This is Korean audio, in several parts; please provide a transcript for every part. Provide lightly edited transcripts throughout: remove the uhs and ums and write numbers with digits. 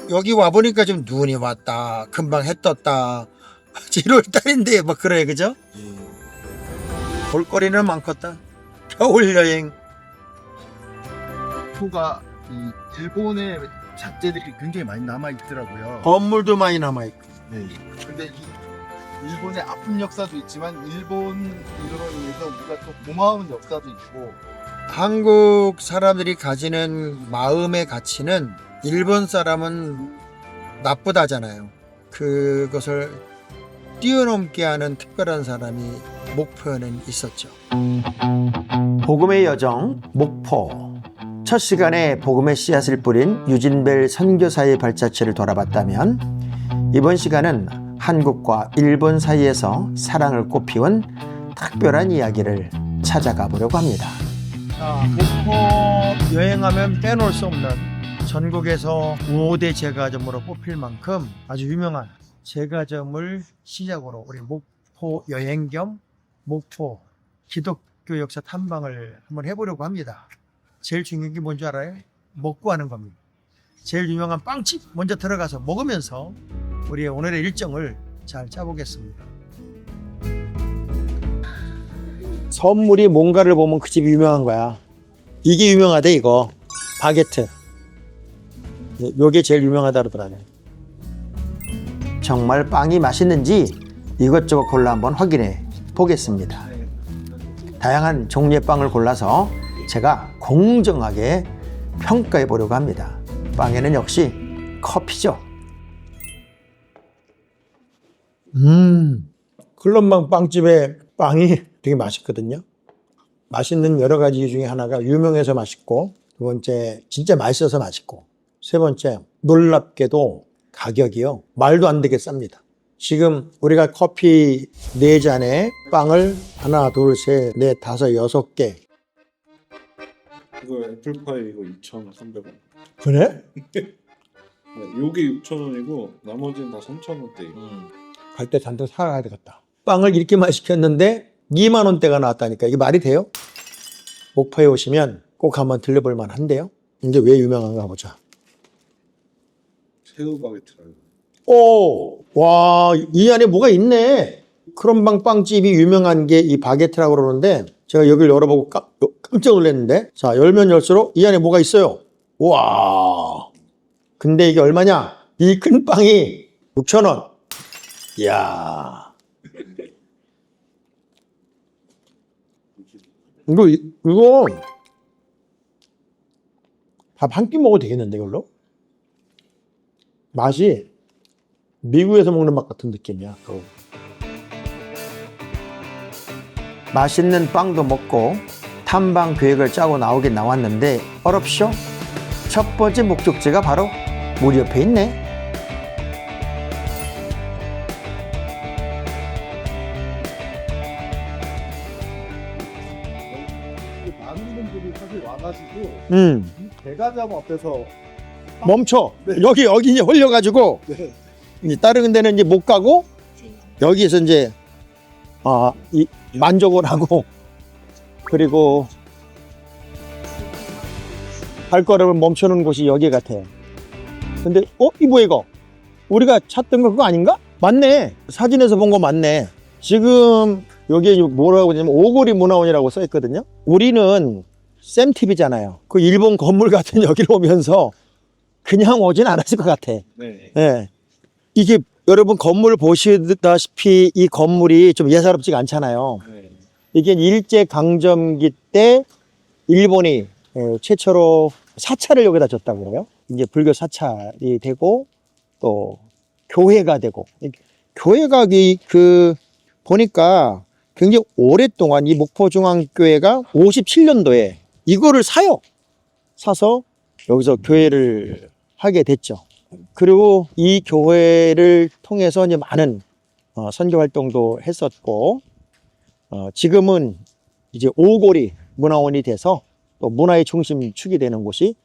여기 와보니까 좀 눈이 왔다, 금방 해 떴다. 1월 달인데 뭐 그래, 그죠? 볼거리는 많겠다. 겨울 여행. 목포가 이 일본의 자재들이 굉장히 많이 남아 있더라고요. 건물도 많이 남아있고. 네. 근데 이 일본의 아픈 역사도 있지만 일본으로 인해서 우리가 또 고마운 역사도 있고. 한국 사람들이 가지는 마음의 가치는 일본 사람은 나쁘다잖아요. 그것을 뛰어넘게 하는 특별한 사람이 목포에는 있었죠. 복음의 여정 목포. 첫 시간에 복음의 씨앗을 뿌린 유진벨 선교사의 발자취를 돌아봤다면, 이번 시간은 한국과 일본 사이에서 사랑을 꽃피운 특별한 이야기를 찾아가 보려고 합니다. 자, 목포 여행하면 빼놓을 수 없는 전국에서 5대 제과점으로 뽑힐 만큼 아주 유명한 제과점을 시작으로 우리 목포 여행 겸 목포 기독교 역사 탐방을 한번 해보려고 합니다. 제일 중요한 게 뭔지 알아요? 먹고 하는 겁니다. 제일 유명한 빵집 먼저 들어가서 먹으면서 우리의 오늘의 일정을 잘 짜보겠습니다. 선물이 뭔가를 보면 그 집이 유명한 거야. 이게 유명하대, 이거. 바게트. 요게 제일 유명하다 그러더라고요. 정말 빵이 맛있는지 이것저것 골라 한번 확인해 보겠습니다. 다양한 종류의 빵을 골라서 제가 공정하게 평가해 보려고 합니다. 빵에는 역시 커피죠. 클럽망 빵집의 빵이 되게 맛있거든요. 맛있는 여러 가지 중에 하나가 유명해서 맛있고, 두 번째 진짜 맛있어서 맛있고, 세 번째 놀랍게도 가격이요 말도 안 되게 쌉니다. 지금 우리가 커피 4잔에 빵을 하나, 둘, 셋, 넷, 다섯, 6개. 이거 애플파이 이거 2,300원. 그래? 요게 6,000원이고 나머지는 다 3,000원대. 갈 때 잔뜩 사가야 되겠다. 빵을 이렇게 많이 시켰는데 2만 원대가 나왔다니까 이게 말이 돼요? 목포에 오시면 꼭 한번 들려볼 만한데요. 이게 왜 유명한가 보자. 새우 바게트라고. 오, 와, 이 안에 뭐가 있네. 크롬방 빵집이 유명한 게 이 바게트라고 그러는데 제가 여기를 열어보고 깜짝 놀랐는데, 자, 열면 열수록 이 안에 뭐가 있어요. 와, 근데 이게 얼마냐? 이 큰 빵이 6,000원. 이야, 이거 밥 한 끼 먹어도 되겠는데, 이걸로? 맛이 미국에서 먹는 맛 같은 느낌이야. 맛있는 빵도 먹고 탐방 계획을 짜고 나오긴 나왔는데 어렵쇼? 첫 번째 목적지가 바로 물 옆에 있네. 많은 분들이 사실 와가지고 음, 이 대가점 앞에서 멈춰. 네. 여기 이제 홀려가지고 네. 이제 다른 데는 이제 못 가고 여기에서 이제 이 만족을 하고, 그리고 발걸음을 멈추는 곳이 여기 같아. 근데 이 뭐야 이거? 우리가 찾던 거 그거 아닌가? 맞네. 사진에서 본 거 맞네. 지금 여기에 뭐라고 하냐면 오고리 문화원이라고 써 있거든요. 우리는 쌤TV잖아요. 그 일본 건물 같은 여기로 오면서 그냥 오진 않았을 것 같아. 네. 예. 이게 여러분 건물 보시다시피 이 건물이 좀 예사롭지가 않잖아요. 네. 이게 일제강점기 때 일본이 최초로 사찰을 여기다 줬다고 그래요. 이제 불교 사찰이 되고 또 교회가 되고, 교회가 보니까 굉장히 오랫동안 이 목포중앙교회가 57년도에 이거를 사서 여기서 교회를 하게 됐죠. 그리고 이 교회를 통해서 이제 많은 선교 활동도 했었고, 지금은 이제 오고리 문화원이 돼서 또 문화의 중심축이 되는 곳이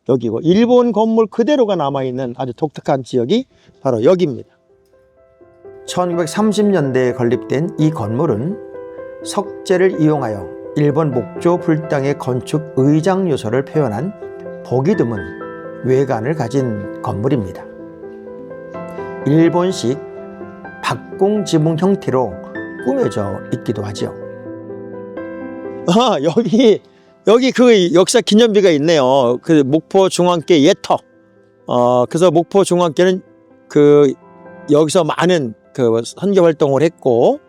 여기고, 일본 건물 그대로가 남아있는 아주 독특한 지역이 바로 여기입니다. 1930년대에 건립된 이 건물은 석재를 이용하여 일본 목조 불당의 건축 의장 요소를 표현한 보기 드문 외관을 가진 건물입니다. 일본식 박공지붕 형태로 꾸며져 있기도 하죠. 아, 여기 그 역사 기념비가 있네요. 그 목포 중앙교 예터. 그래서 목포 중앙교는 그 여기서 많은 그 선교 활동을 했고,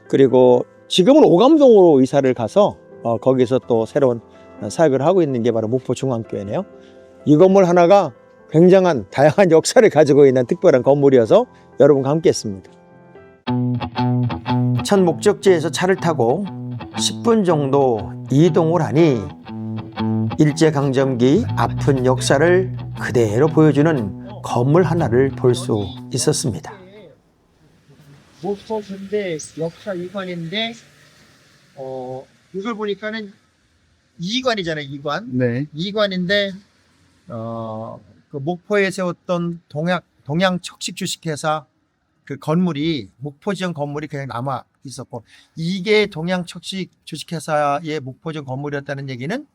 그리고 지금은 오감동으로 이사를 가서 거기서 또 새로운 사역을 하고 있는 게 바로 목포 중앙교회네요. 이 건물 하나가 굉장한 다양한 역사를 가지고 있는 특별한 건물이어서 여러분과 함께 했습니다. 첫 목적지에서 차를 타고 10분 정도 이동을 하니 일제강점기 아픈 역사를 그대로 보여주는 건물 하나를 볼 수 있었습니다. 목포 근대 역사 2관인데 이걸 보니까는 2관이잖아요. 2관. 네. 2관인데 그 목포에 세웠던 동양 척식 주식회사 그 건물이 목포 지역 건물이 그냥 남아 있었고, 이게 동양 척식 주식회사의 목포 지역 건물이었다는 얘기는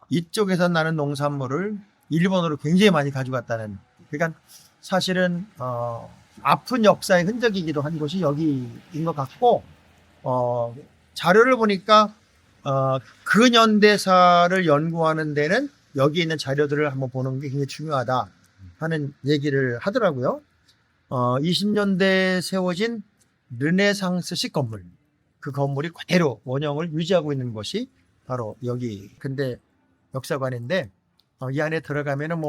이쪽에서 나는 농산물을 일본으로 굉장히 많이 가져갔다는, 그러니까 사실은 아픈 역사의 흔적이기도 한 곳이 여기인 것 같고, 자료를 보니까 근현대사를 연구하는 데는 여기 있는 자료들을 한번 보는 게 굉장히 중요하다 하는 얘기를 하더라고요. 20년대에 세워진 르네상스식 건물, 그 건물이 그대로 원형을 유지하고 있는 곳이 바로 여기 근대 역사관인데, 이 안에 들어가면은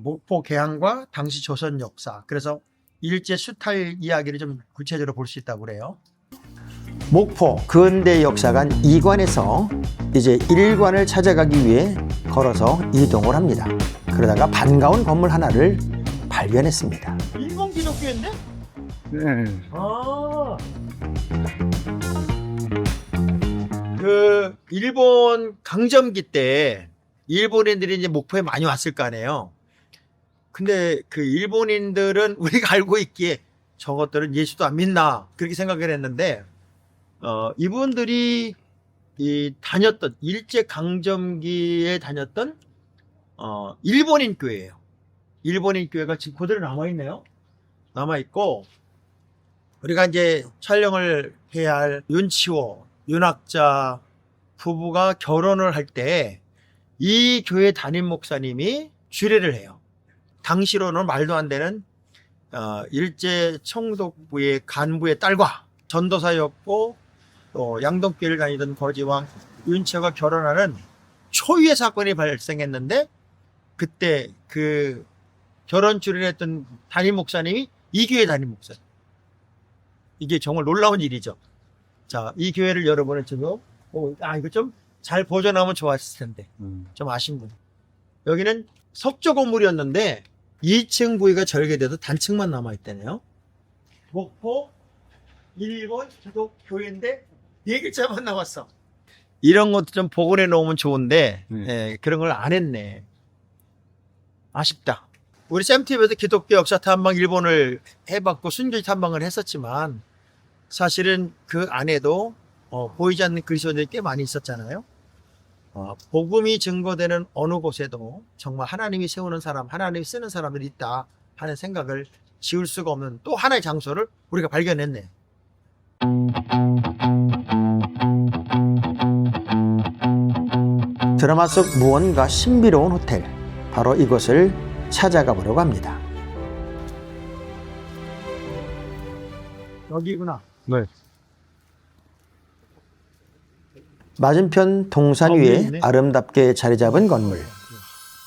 목포 개항과 당시 조선 역사, 그래서 일제 수탈 이야기를 좀 구체적으로 볼 수 있다고 그래요. 목포 근대 역사관 2관에서 이제 1관을 찾아가기 위해 걸어서 이동을 합니다. 그러다가 반가운 건물 하나를 발견했습니다. 일본 기독교인데? 네. 그 일본 강점기 때 일본인들이 이제 목포에 많이 왔을 거 아니에요. 근데 그 일본인들은 우리가 알고 있기에 저것들은 예수도 안 믿나 그렇게 생각을 했는데, 이분들이 다녔던 일제 강점기에 다녔던 일본인 교회예요. 일본인 교회가 지금 그대로 남아있네요. 남아있고, 우리가 이제 촬영을 해야 할 윤치호, 윤학자 부부가 결혼을 할 때 이 교회 담임 목사님이 주례를 해요. 당시로는 말도 안 되는 일제 총독부의 간부의 딸과 전도사였고 또 양동교회를 다니던 거지왕 윤치호가 결혼하는 초유의 사건이 발생했는데, 그때 그 결혼 주례했던 담임 목사님이 이 교회 담임 목사님. 이게 정말 놀라운 일이죠. 자, 이 교회를 여러분은 지금 이거 좀 잘 보존하면 좋았을 텐데 좀 아쉬운 분. 여기는 석조 건물이었는데 2층 부위가 절개돼서 단층만 남아있다네요. 목포 일본 기독교회인데 4글자만 나왔어. 이런 것도 좀 복원해 놓으면 좋은데 그런 걸 안 했네. 아쉽다. 우리 쌤TV에서 기독교 역사 탐방 일본을 해봤고 순교지 탐방을 했었지만, 사실은 그 안에도 보이지 않는 그리스도인들이 꽤 많이 있었잖아요. 복음이 증거되는 어느 곳에도 정말 하나님이 세우는 사람, 하나님이 쓰는 사람들이 있다 하는 생각을 지울 수가 없는 또 하나의 장소를 우리가 발견했네. 드라마 속 무언가 신비로운 호텔, 바로 이곳을 찾아가 보려고 합니다. 여기구나. 네. 맞은편 동산 위에 위에 있네. 아름답게 자리 잡은 건물.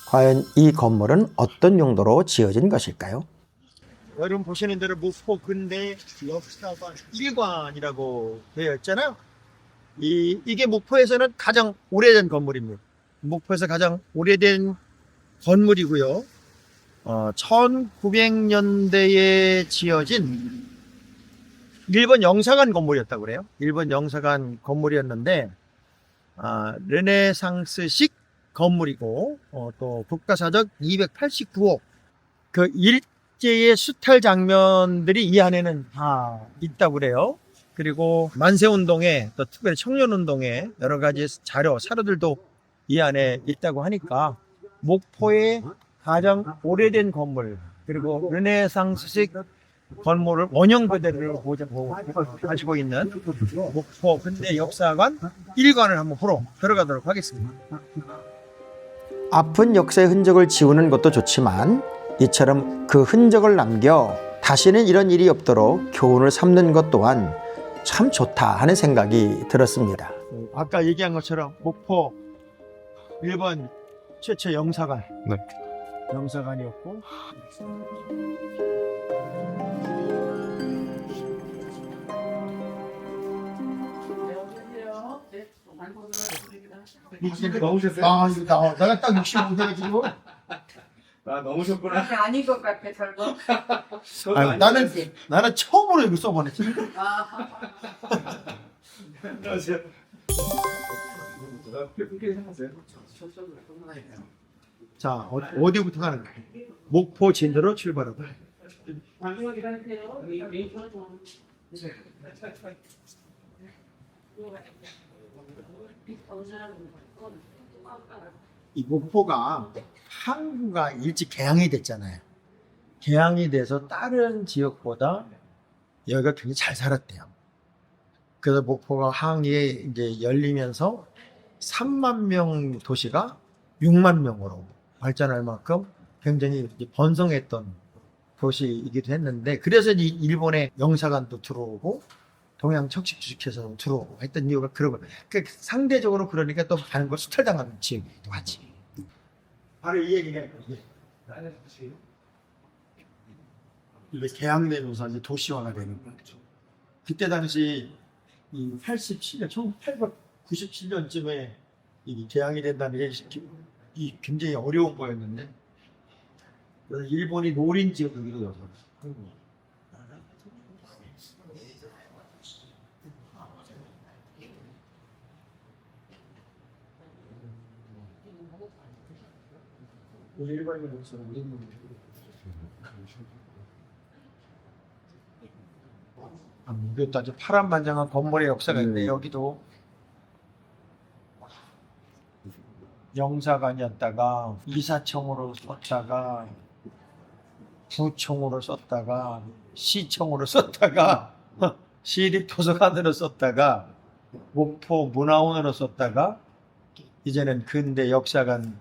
과연 이 건물은 어떤 용도로 지어진 것일까요? 여러분 보시는 대로 목포 근대 역사관 1관이라고 되어 있잖아요. 이게 목포에서는 가장 오래된 건물입니다. 목포에서 가장 오래된 건물이고요. 1900년대에 지어진 일본 영사관 건물이었다고 그래요. 일본 영사관 건물이었는데 르네상스식 건물이고, 또 국가사적 289호 그 일제의 수탈 장면들이 이 안에는 다 있다고 그래요. 그리고 만세운동에 또 특별히 청년운동에 여러 가지 사료들도 이 안에 있다고 하니까 목포의 가장 오래된 건물, 그리고 르네상스식 건물을 원형 그대로 가지고 있는 목포 근대 역사관 1관을 한번 보러 들어가도록 하겠습니다. 아픈 역사의 흔적을 지우는 것도 좋지만 이처럼 그 흔적을 남겨 다시는 이런 일이 없도록 교훈을 삼는 것 또한 참 좋다 하는 생각이 들었습니다. 아까 얘기한 것처럼 목포 일본 최초 영사관, 네. 영사관이었고 아, 이거 내가 딱 65세 지금. 그게 아닌 것 같아, 절거. 아유, 나는 처음으로 이거 써보네. 자, 어디부터 가는 거야? 목포 진도로 출발하고. 이 목포가 항구가 일찍 개항이 됐잖아요. 개항이 돼서 다른 지역보다 여기가 굉장히 잘 살았대요. 그래서 목포가 항이 이제 열리면서 3만 명 도시가 6만 명으로 발전할 만큼 굉장히 이제 번성했던 도시이기도 했는데, 그래서 이 일본의 영사관도 들어오고 동양 척식 주식회사도 들어오고 했던 이유가 그런 거예요. 상대적으로 그러니까 또 가는 걸 수탈당하는 지역이기도 하지. 바로 이 얘기가 이게 개항되면서 이제 도시화가 되는 거죠. 그때 당시 이 87년, 1897년쯤에 이 개항이 된다는 게 굉장히 어려운 거였는데, 그래서 일본이 노린 지역이기도 해서 이것도 아주 파란만장한 건물의 역사가 있는데, 여기도 영사관이었다가 이사청으로 썼다가 구청으로 썼다가 시청으로 썼다가 시립도서관으로 썼다가 목포 문화원으로 썼다가 이제는 근대 역사관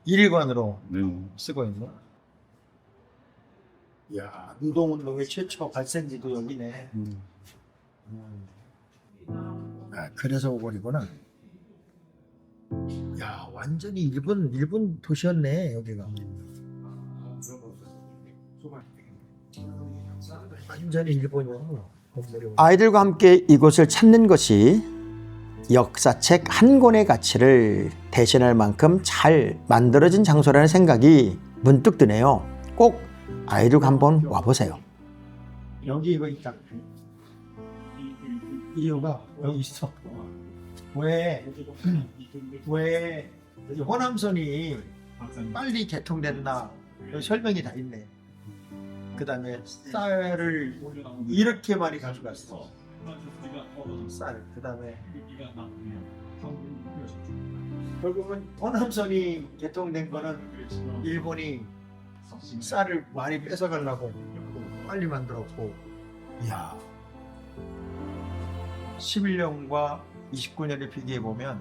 1관으로 쓰고 있는. 이야, 노동운동의 최초 발생지도 여기네. 아, 그래서 오거리구나. 야, 완전히 일본 도시였네, 여기가. 완전히 일본이야. 아이들과 함께 이곳을 찾는 것이 역사책 한 권의 가치를 대신할 만큼 잘 만들어진 장소라는 생각이 문득 드네요. 꼭 아이들과 한번 와보세요. 여기 이거 있다. 이유가 여기 있어. 왜 호남선이 빨리 개통됐나 설명이 다 있네. 그 다음에 쌀을 이렇게 많이 가져갔어. 쌀. 그 다음에 결국은 호남선이 개통된 거는 일본이 쌀을 많이 뺏어가려고 빨리 만들었고, 이야, 11년과 29년을 비교해보면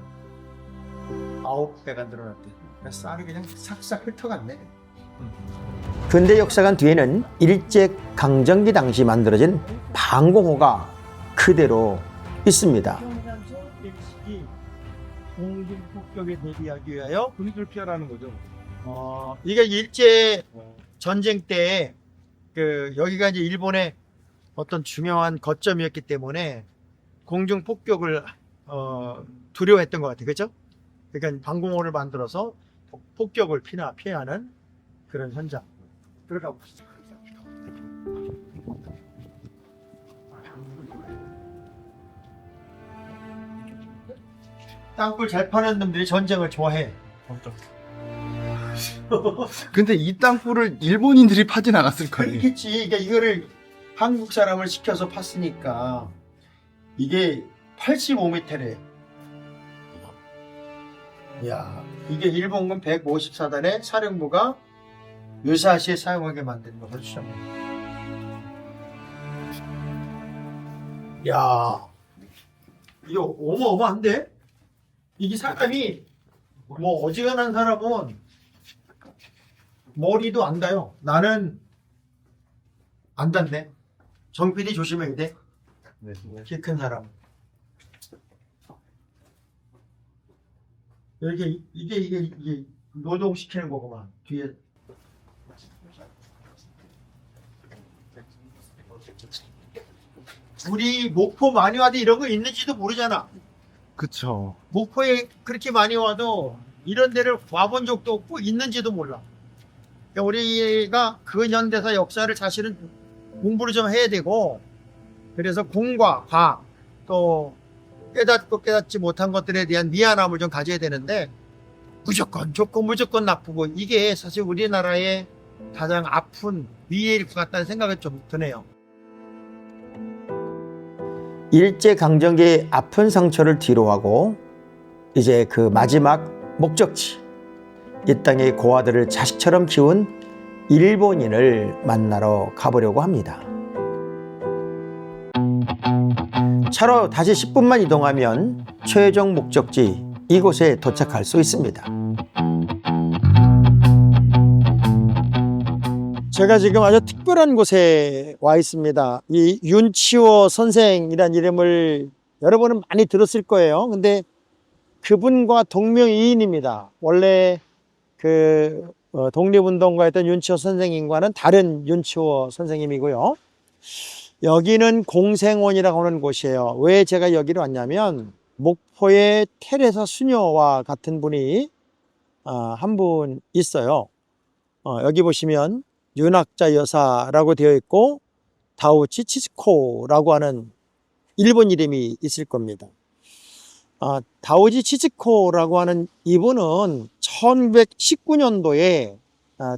9배가 늘어났대. 쌀이 그냥 싹싹 훑어갔네. 근대 역사관 뒤에는 일제강점기 당시 만들어진 방공호가 그대로 있습니다. 공중폭격에 대비하기 위하여 분위기를 피하라는 거죠. 이게 일제 전쟁 때 여기가 이제 일본의 어떤 중요한 거점이었기 때문에 공중 폭격을 두려워했던 것 같아요, 그렇죠? 그러니까 방공호를 만들어서 폭격을 피하는 그런 현장. 들어가 보시죠. 땅굴 잘 파는 놈들이 전쟁을 좋아해. 근데 이 땅굴을 일본인들이 파진 않았을 거 아니에요. 그렇겠지. 그러니까 이거를 한국 사람을 시켜서 팠으니까 이게 85m래. 야, 이게 일본군 154단의 사령부가 유사시에 사용하게 만든 것을 추정합니다. 야, 이거 어마어마한데? 이게 사람이 뭐 어지간한 사람은 머리도 안 닿아요. 나는 안 닿네. 정 PD 조심해야 돼. 키 큰 사람. 이게 노동시키는 거구만. 뒤에. 우리 목포 많이 와도 이런 거 있는지도 모르잖아. 그쵸. 목포에 그렇게 많이 와도 이런 데를 와본 적도 없고 있는지도 몰라. 그러니까 우리가 근현대사 역사를 사실은 공부를 좀 해야 되고, 그래서 공과 과, 또 깨닫고 깨닫지 못한 것들에 대한 미안함을 좀 가져야 되는데, 무조건 좋고 무조건 나쁘고, 이게 사실 우리나라의 가장 아픈 위해일 것 같다는 생각이 좀 드네요. 일제강점기의 아픈 상처를 뒤로하고 이제 그 마지막 목적지, 이 땅의 고아들을 자식처럼 키운 일본인을 만나러 가보려고 합니다. 차로 다시 10분만 이동하면 최종 목적지 이곳에 도착할 수 있습니다. 제가 지금 아주 특별한 곳에 와 있습니다. 이 윤치호 선생이란 이름을 여러분은 많이 들었을 거예요. 근데 그분과 동명이인입니다. 원래 그 독립운동가였던 윤치호 선생님과는 다른 윤치호 선생님이고요. 여기는 공생원이라고 하는 곳이에요. 왜 제가 여기로 왔냐면 목포의 테레사 수녀와 같은 분이 한 분 있어요. 여기 보시면 윤학자 여사라고 되어 있고 다우치 치즈코라고 하는 일본 이름이 있을 겁니다. 다우지 치즈코라고 하는 이분은 1919년도에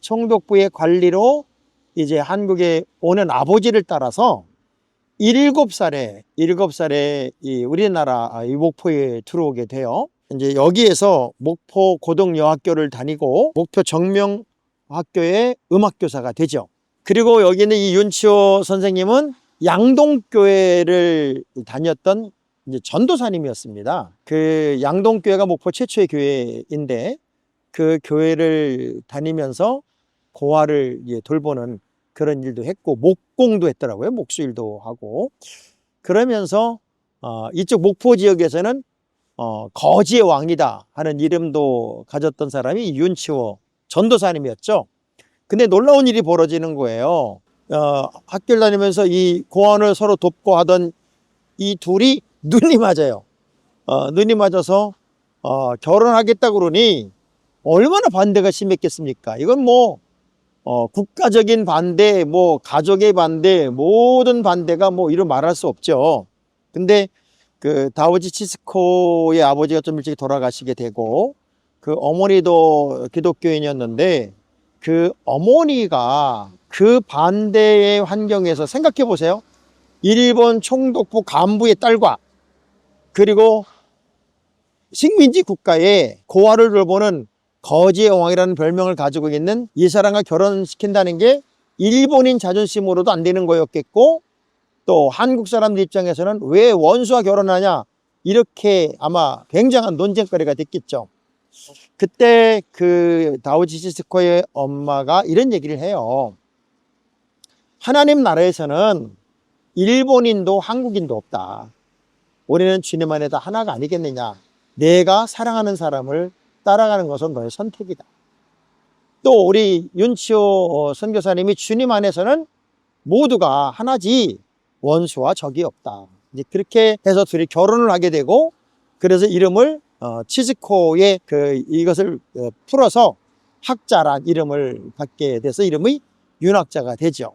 총독부의 관리로 이제 한국에 오는 아버지를 따라서 7살에 이 우리나라 이 목포에 들어오게 돼요. 이제 여기에서 목포 고등여학교를 다니고 목표 정명학교의 음악교사가 되죠. 그리고 여기 있는 이 윤치호 선생님은 양동교회를 다녔던 이제 전도사님이었습니다. 그 양동교회가 목포 최초의 교회인데 그 교회를 다니면서 고아를 돌보는 그런 일도 했고 목공도 했더라고요. 목수일도 하고. 그러면서 이쪽 목포 지역에서는 거지의 왕이다 하는 이름도 가졌던 사람이 윤치호 전도사님이었죠. 근데 놀라운 일이 벌어지는 거예요. 학교를 다니면서 이 고아를 서로 돕고 하던 이 둘이 눈이 맞아요. 눈이 맞아서 결혼하겠다 그러니 얼마나 반대가 심했겠습니까? 이건 뭐 국가적인 반대, 뭐 가족의 반대, 모든 반대가 뭐 이루 말할 수 없죠. 근데 그 다우지 치스코의 아버지가 좀 일찍 돌아가시게 되고 그 어머니도 기독교인이었는데 그 어머니가 그 반대의 환경에서 생각해 보세요. 일본 총독부 간부의 딸과 그리고 식민지 국가의 고아를 돌보는 거지의 왕이라는 별명을 가지고 있는 이 사람과 결혼시킨다는 게 일본인 자존심으로도 안 되는 거였겠고 또 한국 사람들 입장에서는 왜 원수와 결혼하냐 이렇게 아마 굉장한 논쟁거리가 됐겠죠. 그때 그 다우지 치스코의 엄마가 이런 얘기를 해요. 하나님 나라에서는 일본인도 한국인도 없다. 우리는 주님 안에다 하나가 아니겠느냐. 내가 사랑하는 사람을 따라가는 것은 너의 선택이다. 또 우리 윤치호 선교사님이 주님 안에서는 모두가 하나지 원수와 적이 없다. 이제 그렇게 해서 둘이 결혼을 하게 되고 그래서 이름을 치즈코의 이것을 풀어서 학자란 이름을 갖게 돼서 이름이 윤학자가 되죠.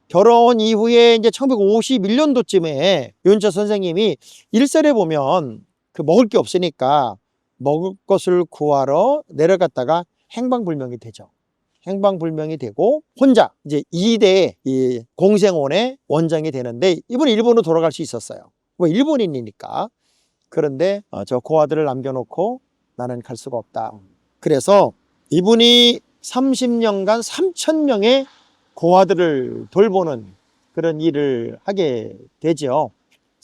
결혼 이후에 이제 1951년도쯤에 윤치호 선생님이 일설에 보면 그 먹을 게 없으니까 먹을 것을 구하러 내려갔다가 행방불명이 되죠. 행방불명이 되고 혼자 이제 2대 이 공생원의 원장이 되는데 이분은 일본으로 돌아갈 수 있었어요. 뭐 일본인이니까. 그런데 저 고아들을 남겨놓고 나는 갈 수가 없다. 그래서 이분이 30년간 3,000명의 고아들을 돌보는 그런 일을 하게 되죠.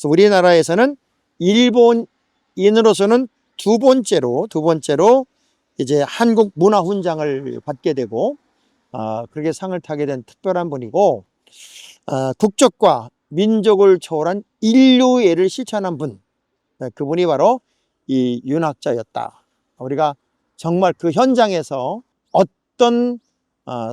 그래서 우리나라에서는 일본인으로서는 두 번째로 이제 한국 문화훈장을 받게 되고 그렇게 상을 타게 된 특별한 분이고, 국적과 민족을 초월한 인류애를 실천한 분, 그분이 바로 이 윤학자였다. 우리가 정말 그 현장에서 어떤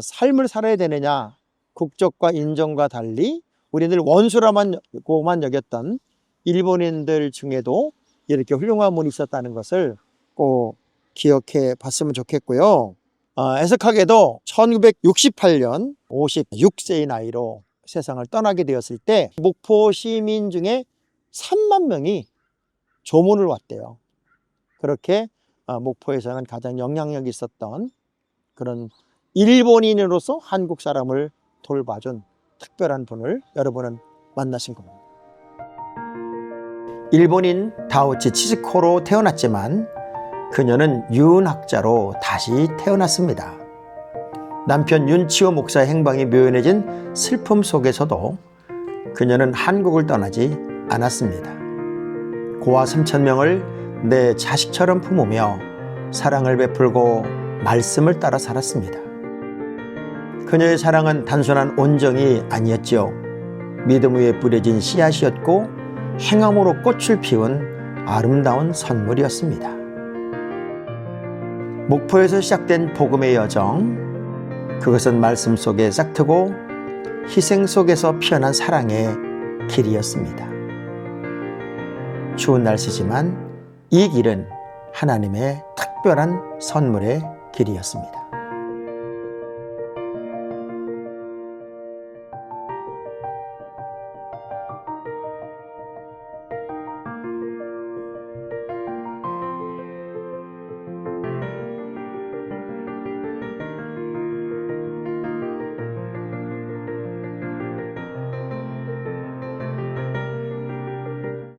삶을 살아야 되느냐, 국적과 인종과 달리 우리들 원수라고만 여겼던 일본인들 중에도 이렇게 훌륭한 분이 있었다는 것을 꼭 기억해 봤으면 좋겠고요. 애석하게도 1968년 56세의 나이로 세상을 떠나게 되었을 때 목포 시민 중에 3만 명이 조문을 왔대요. 그렇게 목포에서는 가장 영향력이 있었던 그런 일본인으로서 한국 사람을 돌봐준 특별한 분을 여러분은 만나신 겁니다. 일본인 다오치 치즈코로 태어났지만 그녀는 윤학자로 다시 태어났습니다. 남편 윤치호 목사의 행방이 묘연해진 슬픔 속에서도 그녀는 한국을 떠나지 않았습니다. 고아 3,000명을 내 자식처럼 품으며 사랑을 베풀고 말씀을 따라 살았습니다. 그녀의 사랑은 단순한 온정이 아니었지요. 믿음 위에 뿌려진 씨앗이었고 행함으로 꽃을 피운 아름다운 선물이었습니다. 목포에서 시작된 복음의 여정, 그것은 말씀 속에 싹트고 희생 속에서 피어난 사랑의 길이었습니다. 추운 날씨지만 이 길은 하나님의 특별한 선물의 길이었습니다.